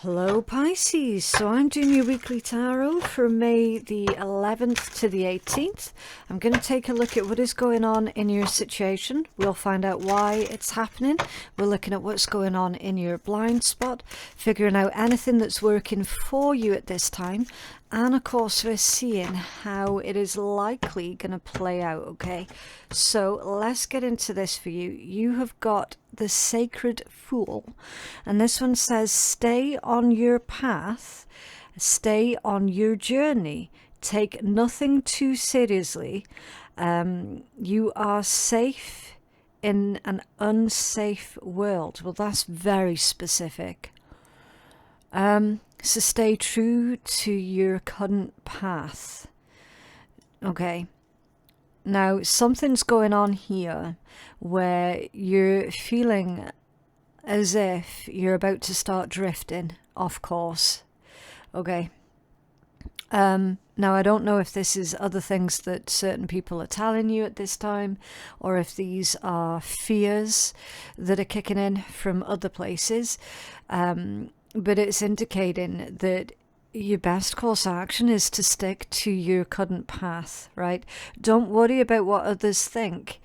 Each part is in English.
Hello Pisces, so I'm doing your weekly tarot for May the 11th to the 18th. I'm going to take a look at what is going on in your situation. We'll find out why it's happening. We're looking at what's going on in your blind spot, figuring out anything that's working for you at this time. And of course, we're seeing how it is likely going to play out, okay? So let's get into this for you. You have got the Sacred Fool, and this one says, stay on your path, stay on your journey, take nothing too seriously. You are safe in an unsafe world. Well, that's very specific. So stay true to your current path. Okay. Now, something's going on here where you're feeling as if you're about to start drifting off course. Okay. Now, I don't know if this is other things that certain people are telling you at this time, or if these are fears that are kicking in from other places. But it's indicating that your best course of action is to stick to your current path, right? Don't worry about what others think.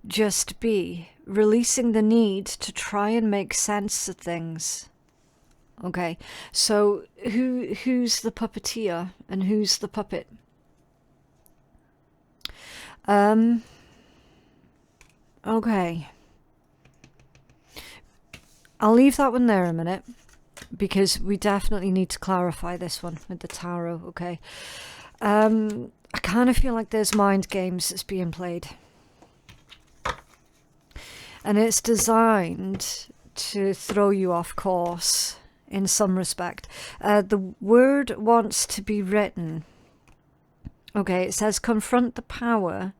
Just be releasing the need to try and make sense of things. Okay, so who's the puppeteer and who's the puppet? Okay. I'll leave that one there a minute, because we definitely need to clarify this one with the tarot, okay? I kind of feel like there's mind games that's being played. And it's designed to throw you off course in some respect. The word wants to be written. Okay, it says confront the power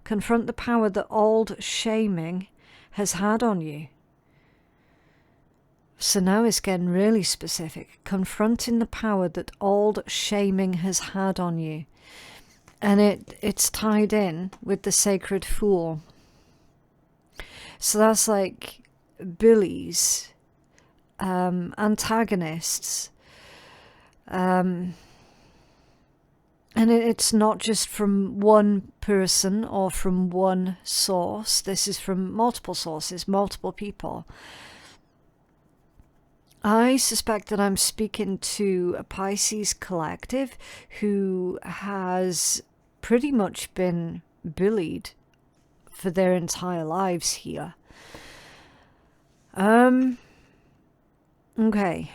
that old shaming has had on you. So now it's getting really specific. Confronting the power that old shaming has had on you. And it's tied in with the Sacred Fool. So that's like bullies, antagonists. And it's not just from one person or from one source. This is from multiple sources, multiple people. I suspect that I'm speaking to a Pisces collective who has pretty much been bullied for their entire lives here. Okay.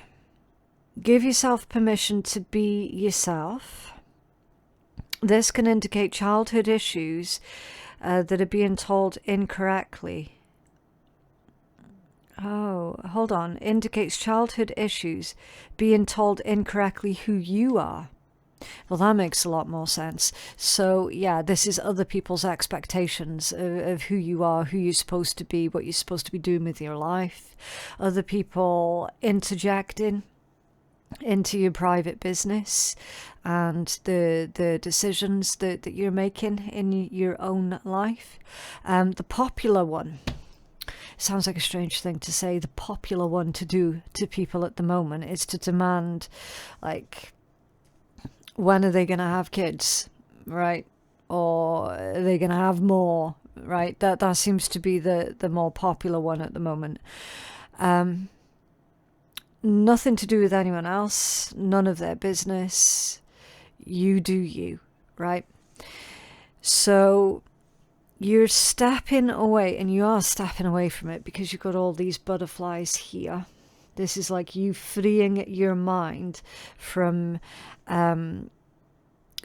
Give yourself permission to be yourself. This can indicate childhood issues that are being told incorrectly. Oh, hold on. Indicates childhood issues, being told incorrectly who you are. Well, that makes a lot more sense. So, yeah, this is other people's expectations of who you are, who you're supposed to be, what you're supposed to be doing with your life. Other people interjecting into your private business and the decisions that you're making in your own life. The popular one. Sounds like a strange thing to say. The popular one to do to people at the moment is to demand, like, when are they going to have kids, right? Or are they going to have more, right? That seems to be the more popular one at the moment. Nothing to do with anyone else. None of their business. You do you, right? So you're stepping away, and you are stepping away from it because you've got all these butterflies here. This is like you freeing your mind from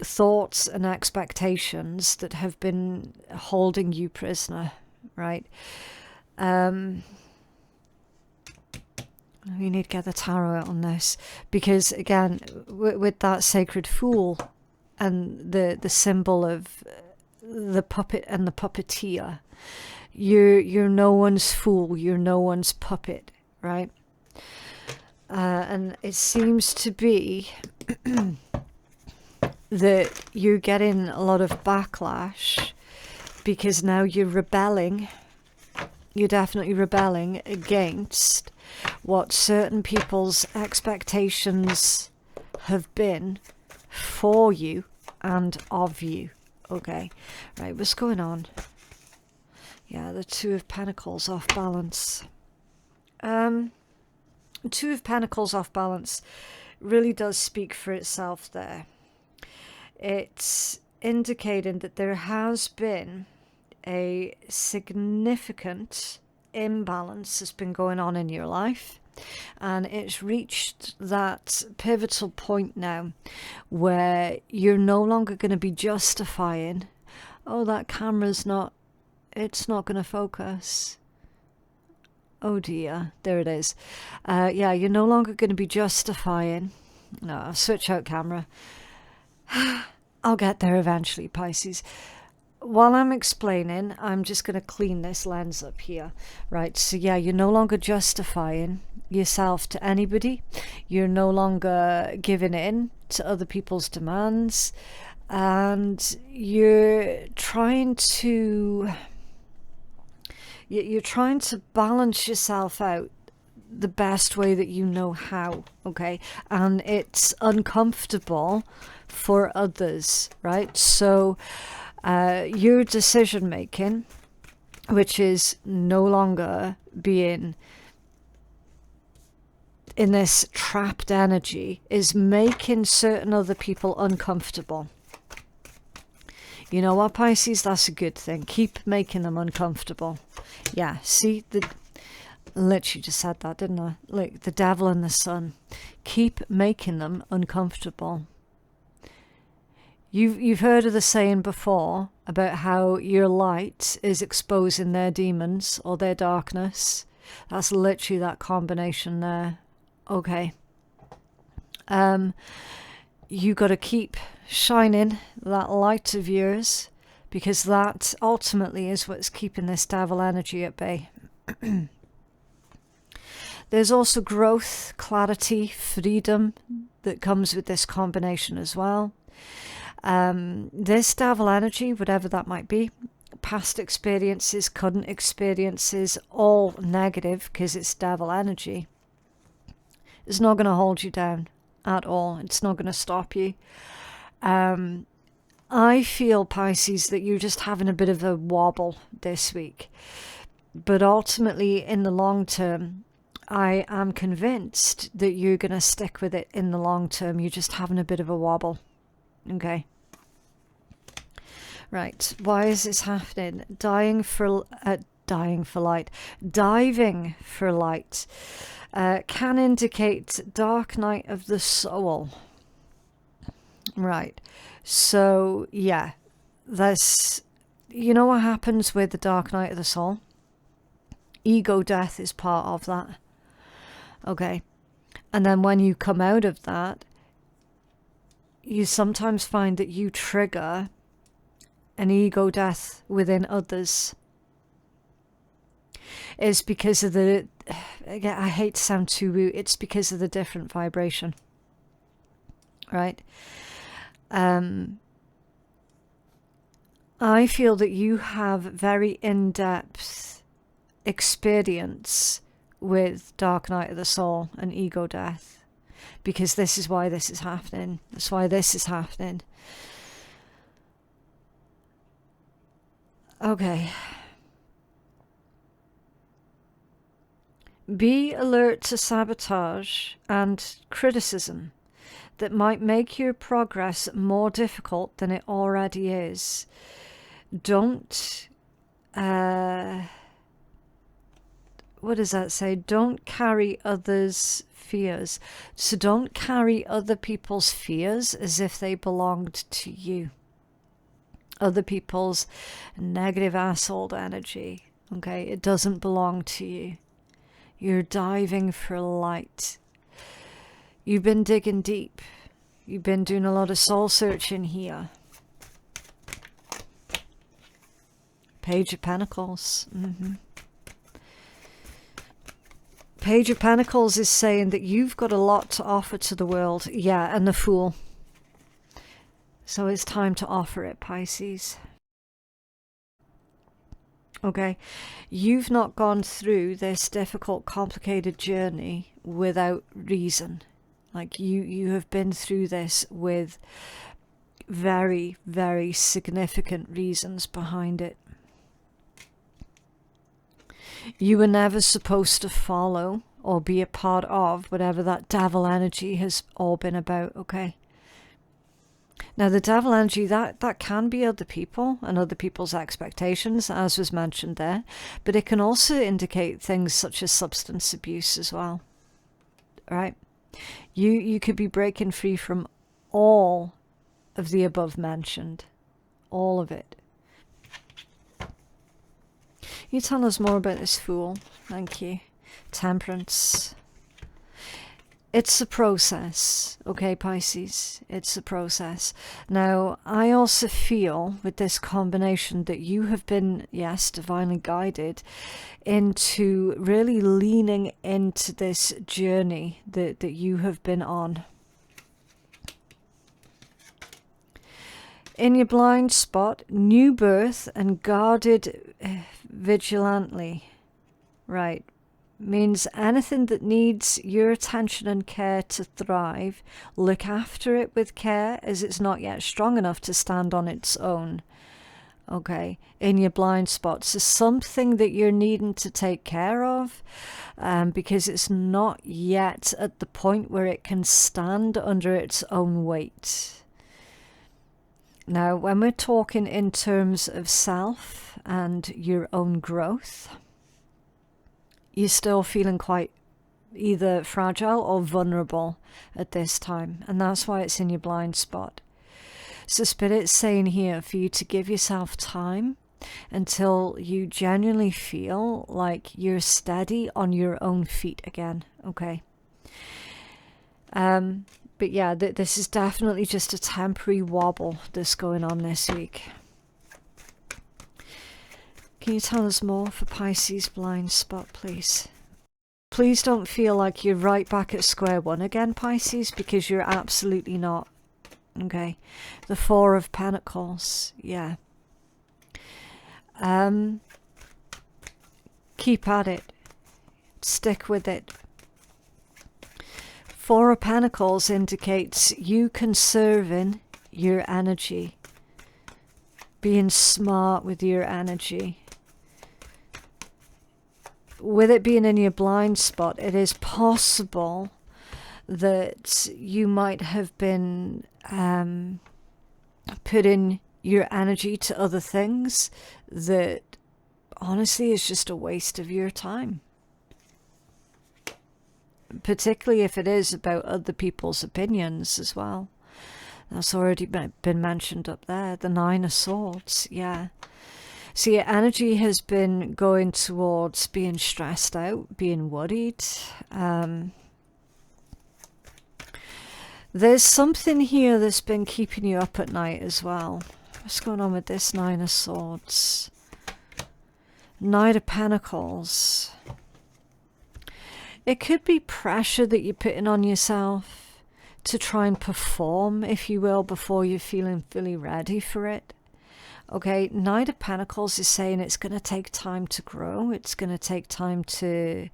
thoughts and expectations that have been holding you prisoner, right? We need to get the tarot out on this, because again, with that Sacred Fool and the symbol of the puppet and the puppeteer, you're no one's fool, you're no one's puppet, right? And it seems to be that you're getting a lot of backlash because now you're rebelling. You're definitely rebelling against what certain people's expectations have been for you and of you. Okay, right, what's going on? Yeah, the Two of Pentacles off balance. Two of Pentacles off balance really does speak for itself there. It's indicating that there has been a significant imbalance that's been going on in your life, and it's reached that pivotal point now where you're no longer going to be justifying, oh, that camera's not, it's not going to focus. Oh dear, there it is. Yeah, you're no longer going to be justifying. No, I'll switch out camera. I'll get there eventually, Pisces. While I'm explaining, I'm just going to clean this lens up here. Right, so yeah, you're no longer justifying yourself to anybody. You're no longer giving in to other people's demands. And you're trying to... You're trying to balance yourself out the best way that you know how, okay? And it's uncomfortable for others, right? So your decision making, which is no longer being in this trapped energy, is making certain other people uncomfortable. You know what, Pisces? That's a good thing. Keep making them uncomfortable. Yeah, see, literally just said that, didn't I? Like the devil and the sun. Keep making them uncomfortable. You've heard of the saying before about how your light is exposing their demons or their darkness. That's literally that combination there. Okay. You got to keep shining that light of yours, because that ultimately is what's keeping this devil energy at bay. There's also growth, clarity, freedom that comes with this combination as well. This devil energy, whatever that might be, past experiences, current experiences, all negative because it's devil energy, is not going to hold you down at all. It's not going to stop you. I feel, Pisces, that you're just having a bit of a wobble this week. But ultimately, in the long term, I am convinced that you're going to stick with it in the long term. You're just having a bit of a wobble. Okay. Right. Why is this happening? Diving for light can indicate dark night of the soul. Right. So, yeah, there's, you know what happens with the dark night of the soul? Ego death is part of that. Okay. And then when you come out of that, you sometimes find that you trigger an ego death within others. It's because of the, again, I hate to sound too woo, it's because of the different vibration. Right? I feel that you have very in-depth experience with Dark Night of the Soul and ego death, because this is why this is happening. That's why this is happening. Okay. Be alert to sabotage and criticism that might make your progress more difficult than it already is. Don't, what does that say? Don't carry others' fears. So don't carry other people's fears as if they belonged to you. Other people's negative asshole energy. Okay, it doesn't belong to you. You're diving for light. You've been digging deep. You've been doing a lot of soul searching here. Page of Pentacles. Page of Pentacles is saying that you've got a lot to offer to the world. Yeah, and the Fool. So it's time to offer it, Pisces. Okay, you've not gone through this difficult, complicated journey without reason. Like you have been through this with very, very significant reasons behind it. You were never supposed to follow or be a part of whatever that devil energy has all been about, okay? Now, the devil energy, that can be other people and other people's expectations, as was mentioned there, but it can also indicate things such as substance abuse as well, right? You could be breaking free from all of the above mentioned, all of it. You tell us more about this Fool. Thank you. Temperance. It's a process, okay, Pisces? It's a process. Now, I also feel with this combination that you have been, yes, divinely guided into really leaning into this journey that you have been on. In your blind spot, new birth and guarded vigilantly, right? Means anything that needs your attention and care to thrive, look after it with care, as it's not yet strong enough to stand on its own. Okay, in your blind spots, so something that you're needing to take care of, because it's not yet at the point where it can stand under its own weight. Now, when we're talking in terms of self and your own growth, you're still feeling quite either fragile or vulnerable at this time. And that's why it's in your blind spot. So Spirit's saying here for you to give yourself time until you genuinely feel like you're steady on your own feet again. Okay. But yeah, this is definitely just a temporary wobble that's going on this week. Can you tell us more for Pisces blind spot, please? Please don't feel like you're right back at square one again, Pisces, because you're absolutely not. Okay. The Four of Pentacles. Yeah. Keep at it. Stick with it. Four of Pentacles indicates you conserving your energy. Being smart with your energy. With it being in your blind spot, it is possible that you might have been putting your energy to other things that honestly is just a waste of your time. Particularly if it is about other people's opinions as well. That's already been mentioned up there. The Nine of Swords, yeah. So your energy has been going towards being stressed out, being worried. There's something here that's been keeping you up at night as well. What's going on with this Nine of Swords? Knight of Pentacles. It could be pressure that you're putting on yourself to try and perform, if you will, before you're feeling fully ready for it. Okay, Knight of Pentacles is saying it's going to take time to grow. It's going to take time to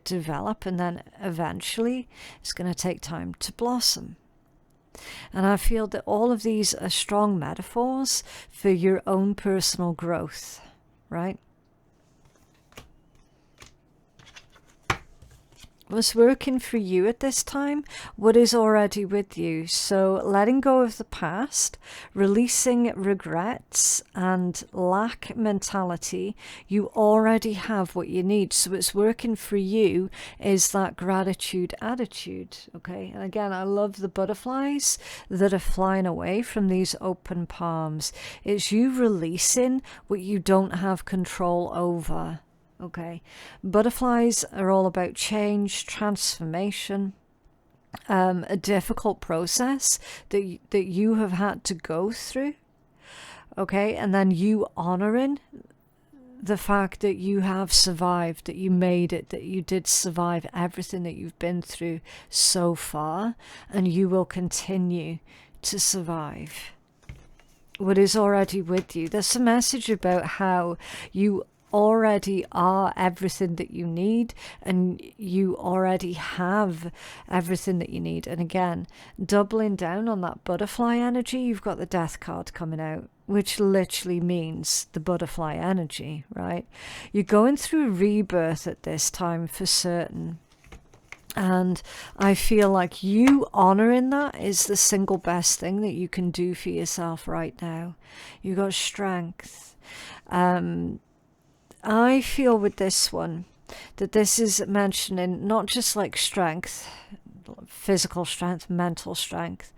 develop, and then eventually it's going to take time to blossom. And I feel that all of these are strong metaphors for your own personal growth, right? What's working for you at this time, what is already with you. So letting go of the past, releasing regrets and lack mentality, you already have what you need. So what's working for you is that gratitude attitude, okay? And again, I love the butterflies that are flying away from these open palms. It's you releasing what you don't have control over. Okay, butterflies are all about change, transformation, a difficult process that you have had to go through. Okay, and then you honoring the fact that you have survived, that you made it, that you did survive everything that you've been through so far, and you will continue to survive. what is already with you. There's a message about how you already are everything that you need, and you already have everything that you need. And again, doubling down on that butterfly energy, you've got the Death card coming out, which literally means the butterfly energy, right? You're going through rebirth at this time for certain. And I feel like you honoring that is the single best thing that you can do for yourself right now. You got strength. I feel with this one that this is mentioning not just like strength, physical strength, mental strength.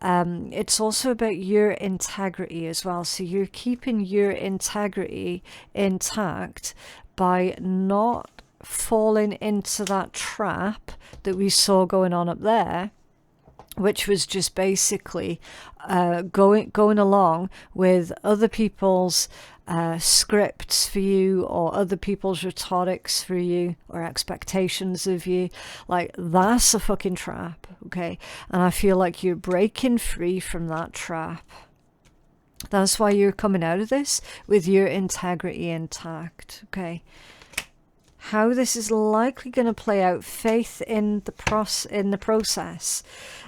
It's also about your integrity as well. So you're keeping your integrity intact by not falling into that trap that we saw going on up there, which was just basically going along with other people's scripts for you, or other people's rhetorics for you, or expectations of you. Like, that's a fucking trap, okay? And I feel like you're breaking free from that trap. That's why you're coming out of this with your integrity intact, okay? How this is likely going to play out, faith in the process.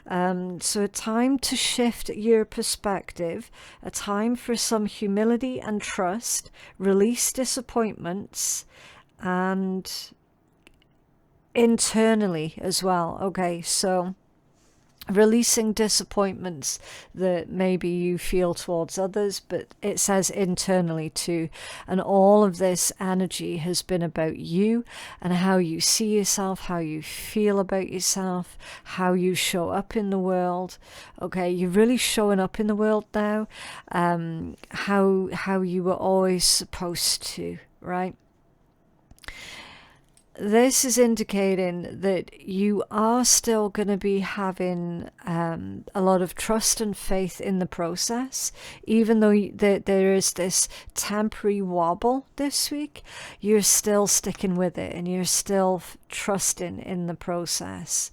So a time to shift your perspective, a time for some humility and trust, release disappointments, and internally as well. Okay, so releasing disappointments that maybe you feel towards others, but it says internally too. And all of this energy has been about you and how you see yourself, how you feel about yourself, how you show up in the world. Okay, you're really showing up in the world now, how you were always supposed to, right? This is indicating that you are still going to be having a lot of trust and faith in the process. Even though there is this temporary wobble this week, you're still sticking with it, and you're still trusting in the process.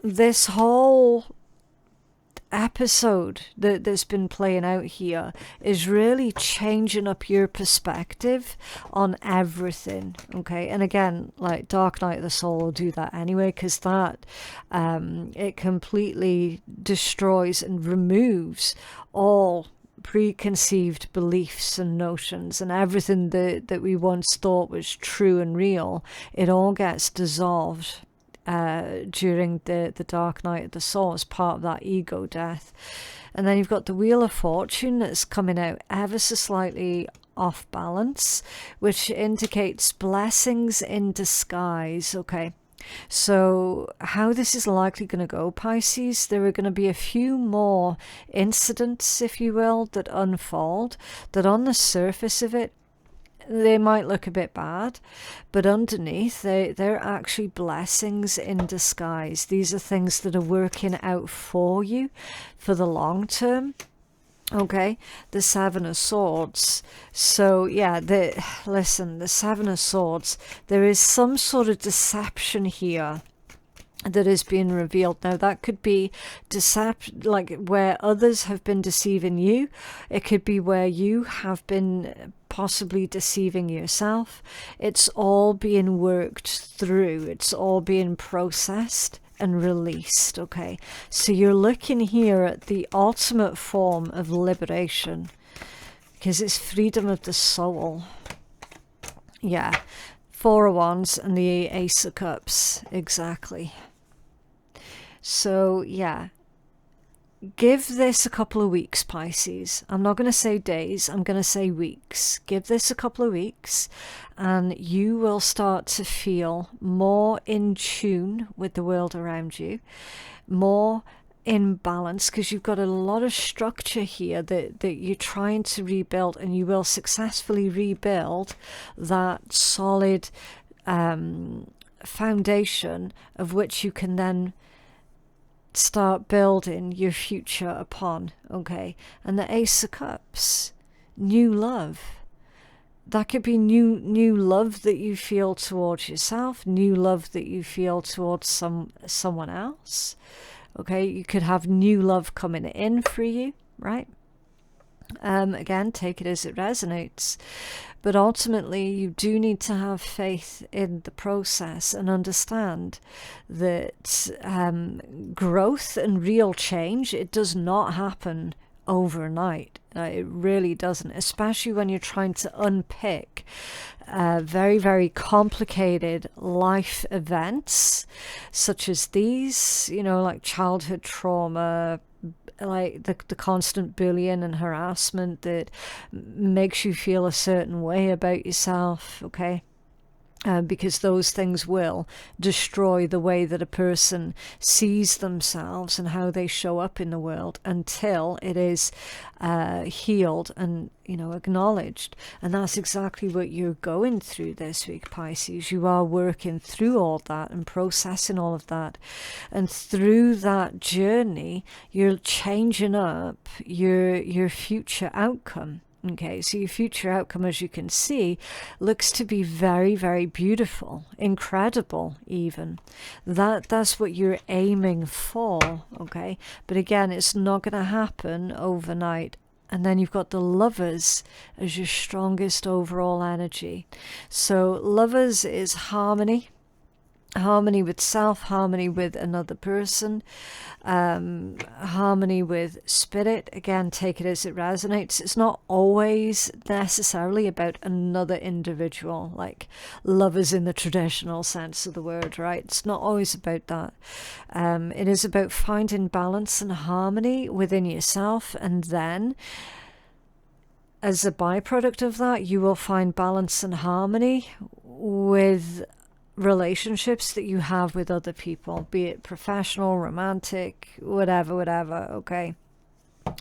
This whole episode that's been playing out here is really changing up your perspective on everything, okay? And again, like Dark Night of the Soul will do that anyway, because that it completely destroys and removes all preconceived beliefs and notions, and everything that we once thought was true and real, it all gets dissolved during the Dark Night of the Soul as part of that ego death. And then you've got the Wheel of Fortune that's coming out ever so slightly off balance, which indicates blessings in disguise, okay? So how this is likely going to go, Pisces, there are going to be a few more incidents, if you will, that unfold, that on the surface of it, they might look a bit bad, but underneath they're actually blessings in disguise. These are things that are working out for you for the long term. Okay, the Seven of Swords. So yeah, listen, the Seven of Swords, there is some sort of deception here that is being revealed. Now that could be deception, like where others have been deceiving you. It could be where you have been possibly deceiving yourself. It's all being worked through. It's all being processed and released, okay? So you're looking here at the ultimate form of liberation, because it's freedom of the soul. Yeah, Four of Wands and the Ace of Cups, exactly. So yeah, give this a couple of weeks, Pisces. I'm not going to say days, I'm going to say weeks. Give this a couple of weeks and you will start to feel more in tune with the world around you, more in balance, because you've got a lot of structure here that you're trying to rebuild, and you will successfully rebuild that solid foundation of which you can then start building your future upon, okay? And the Ace of Cups, new love. That could be new love that you feel towards yourself, new love that you feel towards someone else, Okay, you could have new love coming in for you, right? Again, take it as it resonates. But ultimately, you do need to have faith in the process and understand that growth and real change, it does not happen overnight. It really doesn't, especially when you're trying to unpick very, very complicated life events such as these, you know, like childhood trauma, like the constant bullying and harassment that makes you feel a certain way about yourself, okay? Because those things will destroy the way that a person sees themselves and how they show up in the world until it is healed and, you know, acknowledged. And that's exactly what you're going through this week, Pisces. You are working through all that and processing all of that. And through that journey, you're changing up your future outcome. Okay, so your future outcome, as you can see, looks to be very, very beautiful, incredible even. That's what you're aiming for, okay? But again, it's not going to happen overnight. And then you've got the Lovers as your strongest overall energy. So Lovers is harmony. Harmony with self, harmony with another person, harmony with spirit. Again, take it as it resonates. It's not always necessarily about another individual, like lovers in the traditional sense of the word, right? It's not always about that. It is about finding balance and harmony within yourself, and then as a byproduct of that, you will find balance and harmony with relationships that you have with other people, be it professional, romantic, whatever, okay?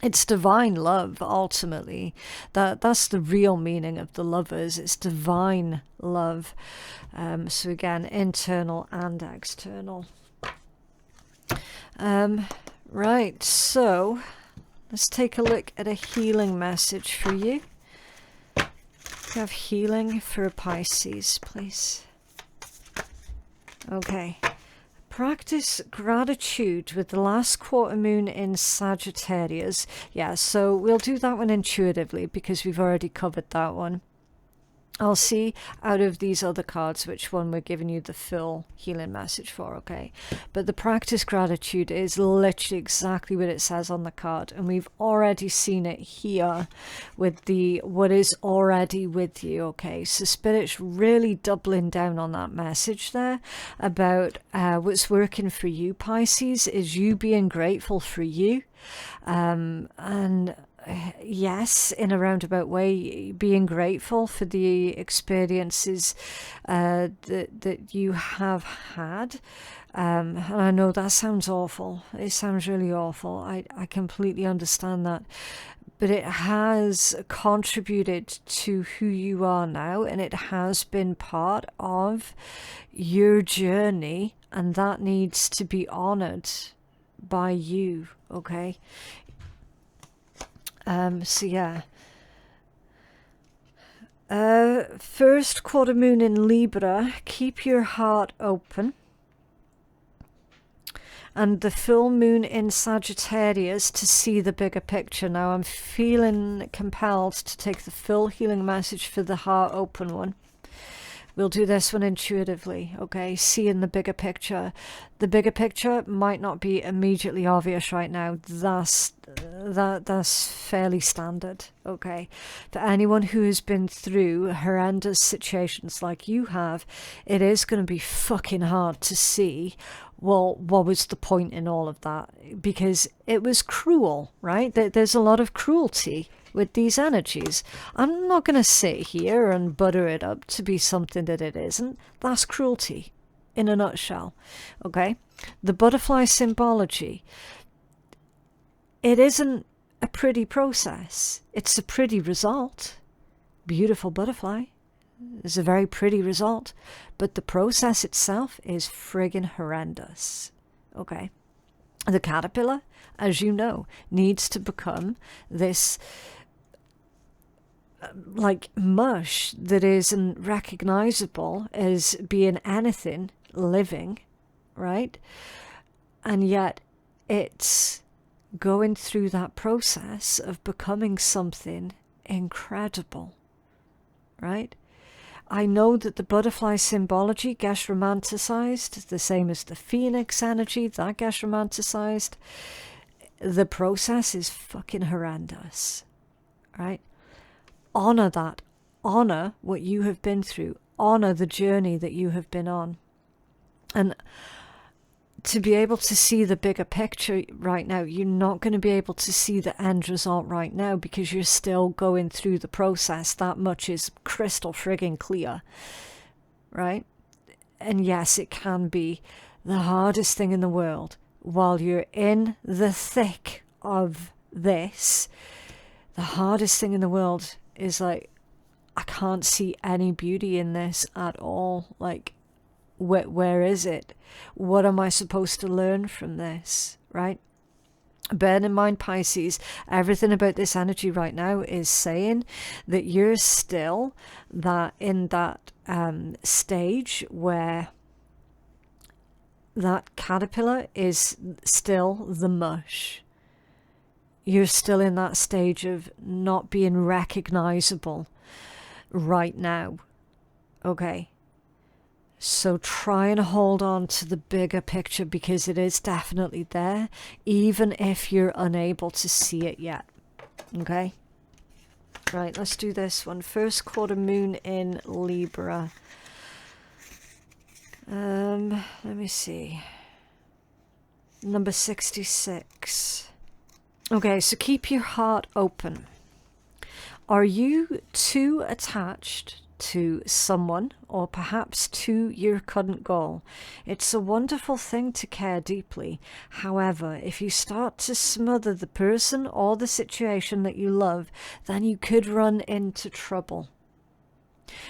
It's divine love, ultimately. That's the real meaning of the Lovers. It's divine love. So again, internal and external. Right, so let's take a look at a healing message for you. We have healing for Pisces, please. Okay, practice gratitude with the last quarter moon in Sagittarius. Yeah, so we'll do that one intuitively because we've already covered that one. I'll see out of these other cards which one we're giving you the full healing message for, okay? But the practice gratitude is literally exactly what it says on the card, and we've already seen it here with the what is already with you, okay? So Spirit's really doubling down on that message there about what's working for you, Pisces, is you being grateful for you, and yes, in a roundabout way, being grateful for the experiences that you have had. And I know that sounds awful. It sounds really awful. I completely understand that. But it has contributed to who you are now, and it has been part of your journey, and that needs to be honored by you, okay? So yeah, first quarter moon in Libra, keep your heart open. And the full moon in Sagittarius, to see the bigger picture. Now I'm feeling compelled to take the full healing message for the heart open one. We'll do this one intuitively, okay? Seeing the bigger picture. The bigger picture might not be immediately obvious right now. That's fairly standard, okay? For anyone who has been through horrendous situations like you have, it is going to be fucking hard to see, well, what was the point in all of that? Because it was cruel, right? There's a lot of cruelty with these energies. I'm not going to sit here and butter it up to be something that it isn't. That's cruelty in a nutshell, okay? The butterfly symbology, it isn't a pretty process. It's a pretty result. Beautiful butterfly. It's a very pretty result. But the process itself is friggin' horrendous, okay? The caterpillar, as you know, needs to become this like mush that isn't recognizable as being anything living, right? And yet it's going through that process of becoming something incredible, right? I know that the butterfly symbology gets romanticized, the same as the phoenix energy, that gets romanticized. The process is fucking horrendous, right? Honor that. Honor what you have been through. Honor the journey that you have been on. And to be able to see the bigger picture right now, you're not going to be able to see the end result right now because you're still going through the process. That much is crystal friggin' clear, right? And yes, it can be the hardest thing in the world. While you're in the thick of this, the hardest thing in the world is like, I can't see any beauty in this at all. Like, where is it? What am I supposed to learn from this, right? Bear in mind, Pisces, everything about this energy right now is saying that you're still in that stage where that caterpillar is still the mush. You're still in that stage of not being recognizable right now, okay? So try and hold on to the bigger picture because it is definitely there, even if you're unable to see it yet, okay? Right, let's do this one. First quarter moon in Libra. Let me see. Number 66. Okay, so keep your heart open. Are you too attached to someone or perhaps to your current goal? It's a wonderful thing to care deeply. However, if you start to smother the person or the situation that you love, then you could run into trouble.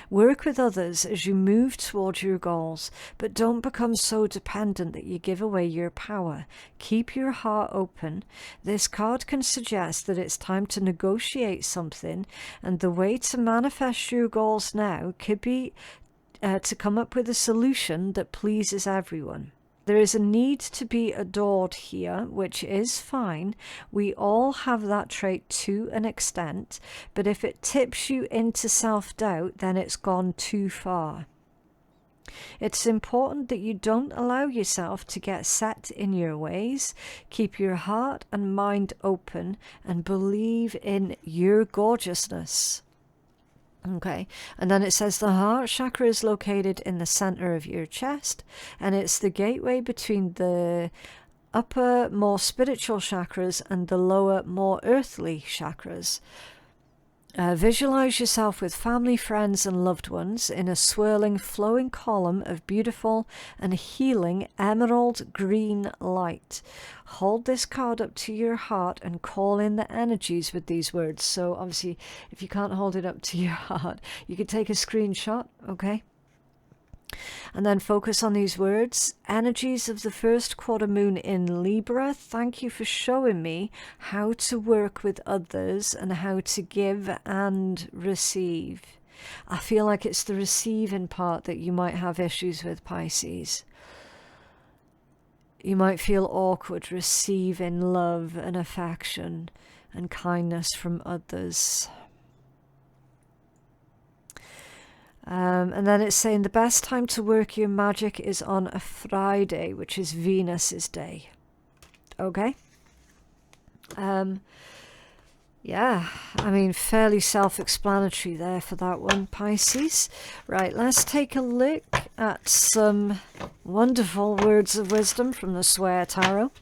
Work with others as you move towards your goals, but don't become so dependent that you give away your power. Keep your heart open. This card can suggest that it's time to negotiate something, and the way to manifest your goals now could be to come up with a solution that pleases everyone. There is a need to be adored here, which is fine. We all have that trait to an extent, but if it tips you into self-doubt, then it's gone too far. It's important that you don't allow yourself to get set in your ways. Keep your heart and mind open and believe in your gorgeousness. Okay, and then it says the heart chakra is located in the center of your chest, and it's the gateway between the upper, more spiritual chakras and the lower, more earthly chakras. Visualize yourself with family, friends, and loved ones in a swirling, flowing column of beautiful and healing emerald green light. Hold this card up to your heart and call in the energies with these words. So obviously, if you can't hold it up to your heart, you could take a screenshot, okay? And then focus on these words. Energies of the first quarter moon in Libra. Thank you for showing me how to work with others and how to give and receive. I feel like it's the receiving part that you might have issues with, Pisces. You might feel awkward receiving love and affection and kindness from others. And then it's saying the best time to work your magic is on a Friday, which is Venus's day. Okay? Yeah, I mean, fairly self-explanatory there for that one, Pisces. Right, let's take a look at some wonderful words of wisdom from the Swear Tarot.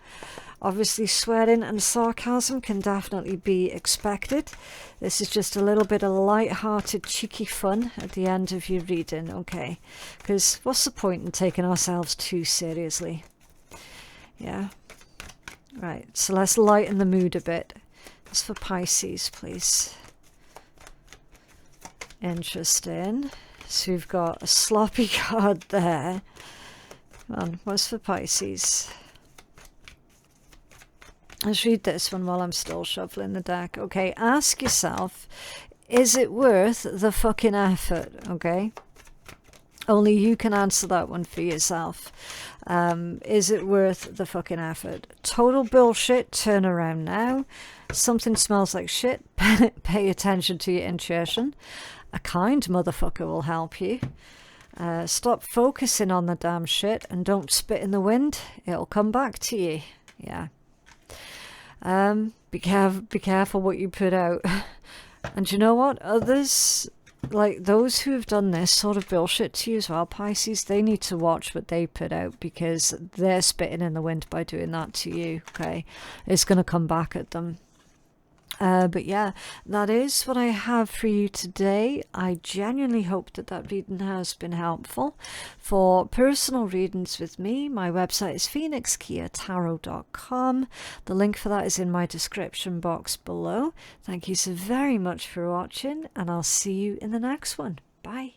Obviously, swearing and sarcasm can definitely be expected. This is just a little bit of light-hearted, cheeky fun at the end of your reading, okay? Because what's the point in taking ourselves too seriously? Yeah. Right, so let's lighten the mood a bit. That's for Pisces, please. Interesting. So we've got a sloppy card there. Come on, what's for Pisces? Let's read this one while I'm still shuffling the deck. Okay, ask yourself, is it worth the fucking effort? Okay. Only you can answer that one for yourself. Is it worth the fucking effort? Total bullshit, turn around now. Something smells like shit, pay attention to your intuition. A kind motherfucker will help you. Stop focusing on the damn shit and don't spit in the wind. It'll come back to you. Yeah. Be careful what you put out. And you know what? Others, like those who have done this sort of bullshit to you as well, Pisces, they need to watch what they put out, because they're spitting in the wind by doing that to you, okay? It's going to come back at them. But yeah, that is what I have for you today. I genuinely hope that that reading has been helpful. For personal readings with me, my website is phoenixkeiatarot.com. The link for that is in my description box below. Thank you so very much for watching, and I'll see you in the next one. Bye.